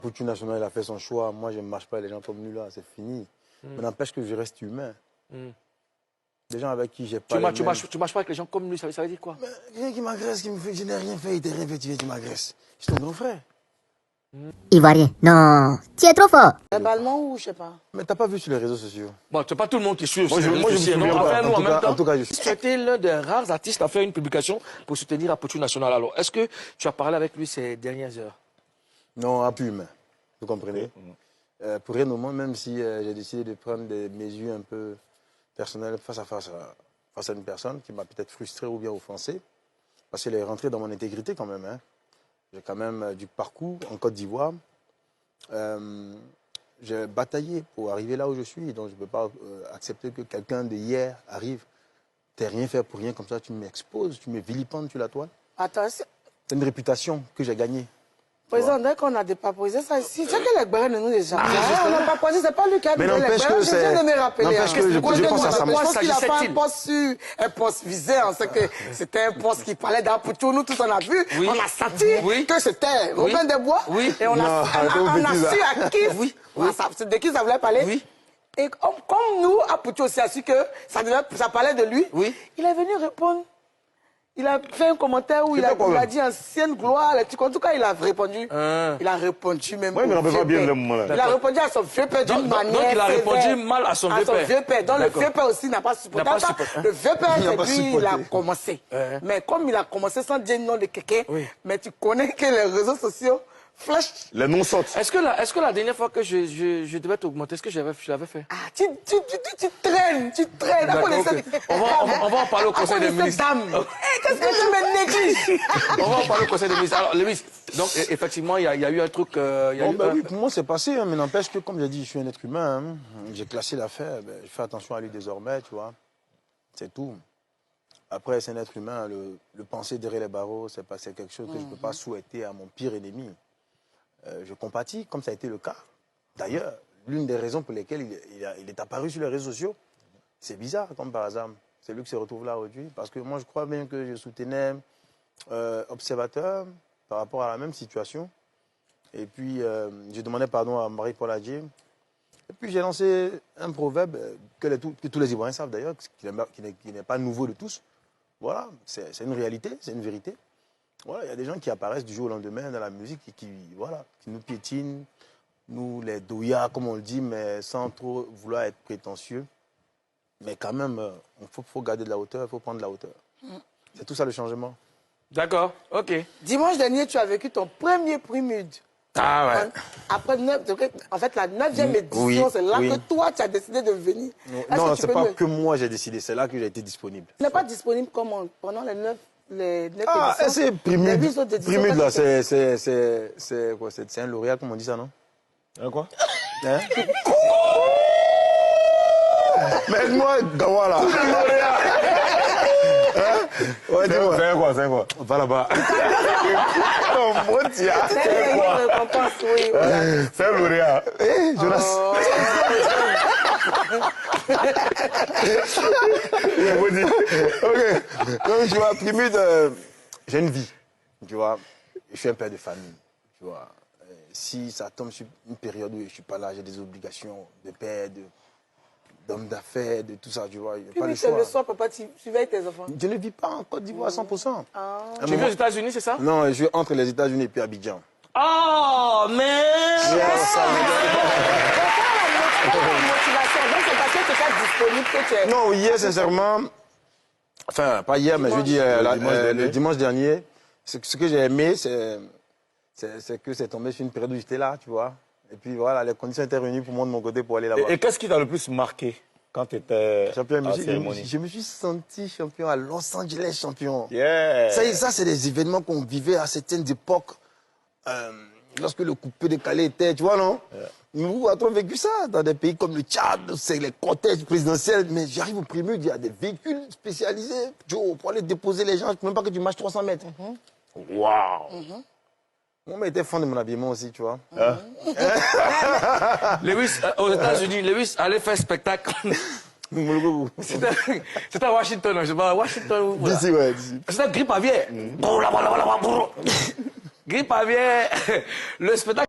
Poutine National, il a fait son choix. Moi, je ne marche pas avec les gens comme lui, là. C'est fini. Mais n'empêche que je reste humain. Des gens avec qui j'ai pas tu marches pas avec les gens comme lui, ça veut dire quoi? Quelqu'un qui m'agresse, qui me fait, je n'ai rien fait, il t'a rien fait, tu viens, tu m'agresses. Je suis ton grand frère. Ivoirien, non, tu es trop fort. Verbalement ou je sais pas. Mais t'as pas vu sur les réseaux sociaux? Bon, c'est pas tout le monde qui suit sur Moi, les réseaux je me sociaux. souviens pas. Enfin, nous, en même temps, En tout cas, je suis... tu étais l'un des rares artistes à faire une publication pour soutenir la Poutine National. Alors, est-ce que tu as parlé avec lui ces dernières heures? Non, à plus humain. Vous comprenez? Pour rien au monde, même si j'ai décidé de prendre des mesures un peu personnelles face à une personne qui m'a peut-être frustré ou bien offensé, parce qu'elle est rentrée dans mon intégrité quand même. Hein. J'ai quand même du parcours en Côte d'Ivoire. J'ai bataillé pour arriver là où je suis, donc je ne peux pas accepter que quelqu'un de hier arrive. Tu n'as rien fait pour rien, comme ça tu m'exposes, tu me vilipendes sur la toile. Attends, c'est une réputation que j'ai gagnée. Président, dès qu'on a dépaposé ça ici, c'est que les Gbérés ne nous les ont pas. On n'a pas posé, c'est pas lui qui a dit les Gbérés. Je viens de me rappeler. N'empêche que je pense à ça. Je pense qu'il a fait un poste visé. On sait que c'était un poste qui parlait d'Apoutou. Nous tous, on a vu, on a senti que c'était Robin Desbois. Et on a su à qui, de qui ça voulait parler. Et comme nous, Apoutou aussi a su que ça parlait de lui, il est venu répondre. Il a fait un commentaire où il a dit ancienne gloire. En tout cas, il a répondu. Il a répondu même. Oui, mais on ne peut pas bien le moment là. Il a répondu à son vieux père d'une manière. Donc, il a répondu mal à son vieux père. Donc, le vieux père aussi n'a pas supporté. Le vieux père, c'est lui, il a commencé. Mais comme il a commencé sans dire le nom de quelqu'un, mais tu connais que les réseaux sociaux flash. Les noms sortent. Est-ce que la dernière fois que je devais t'augmenter, est-ce que je l'avais fait? Ah, tu traînes. On va en parler au conseil des ministres. Qu'est-ce que tu me négliges? On va en parler au conseil des ministres. Alors, Lewis, donc effectivement, il y a eu un truc... oui, pour moi, c'est passé, hein, mais n'empêche que, comme j'ai dit, je suis un être humain. Hein. J'ai classé l'affaire, je fais attention à lui désormais, tu vois. C'est tout. Après, c'est un être humain. Le penser derrière les barreaux, c'est quelque chose que je ne peux pas souhaiter à mon pire ennemi. Je compatis, comme ça a été le cas. D'ailleurs, l'une des raisons pour lesquelles il est apparu sur les réseaux sociaux, c'est bizarre, comme par hasard. C'est lui qui se retrouve là aujourd'hui. Parce que moi, je crois bien que je soutenais Observateur par rapport à la même situation. Et puis, je demandais pardon à Marie-Paul Adjé. Et puis, j'ai lancé un proverbe que tous les Ivoiriens savent d'ailleurs, qui n'est pas nouveau de tous. Voilà, c'est une réalité, c'est une vérité. Voilà, il y a des gens qui apparaissent du jour au lendemain dans la musique et qui nous piétinent, nous les douillards, comme on le dit, mais sans trop vouloir être prétentieux. Mais quand même, il faut garder de la hauteur, il faut prendre de la hauteur. C'est tout ça le changement. D'accord, ok. Dimanche dernier, tu as vécu ton premier prix MUD. Ah ouais. Après en fait, la 9e édition, c'est là que toi, tu as décidé de venir. Non, c'est pas que moi j'ai décidé, c'est là que j'ai été disponible. Tu n'es pas disponible comment? Pendant les 9 c'est primide là, c'est quoi? C'est un lauréat, comme on dit ça, non? Quoi? Hein? Mais moi, voilà. Ouais, dis-moi. C'est quoi? Va là-bas. Oh mon Dieu. C'est quoi? C'est un lauréat. Jonas. Ok. Donc, tu vois, primide, j'ai une vie. Tu vois, je suis un père de famille. Tu vois, si ça tombe sur une période où je ne suis pas là, j'ai des obligations de père, d'homme d'affaires, de tout ça, tu vois. Puis le soir, papa, tu veilles tes enfants? Je ne vis pas en Côte d'Ivoire à 100%. Tu vis aux États-Unis, c'est ça? Non, je suis entre les États-Unis et puis Abidjan. Oh, mais... Non, hier, sincèrement, enfin, pas hier, mais je veux dire, le dimanche dernier, ce que j'ai aimé, c'est que c'est tombé sur une période où j'étais là, tu vois. Et puis voilà, les conditions étaient réunies pour moi de mon côté pour aller là-bas. Et qu'est-ce qui t'a le plus marqué quand tu étais champion à la cérémonie? Je me suis senti champion à Los Angeles, champion. Yeah. Ça c'est des événements qu'on vivait à certaines époques, lorsque le coupé décalé était, tu vois, non? Nous avons vécu ça dans des pays comme le Tchad, c'est les cortèges présidentiels, mais j'arrive au premier, il y a des véhicules spécialisés, Joe, pour aller déposer les gens, je ne peux même pas que tu marches 300 mètres. Waouh! Moi, j'étais fan de mon habillement aussi, tu vois. Lewis, aux États-Unis, Lewis allait faire spectacle. C'était à Washington, je sais pas, Washington. D'ici, ouais, d'ici. C'était grippe aviaire. Grippe aviaire. Le spectacle.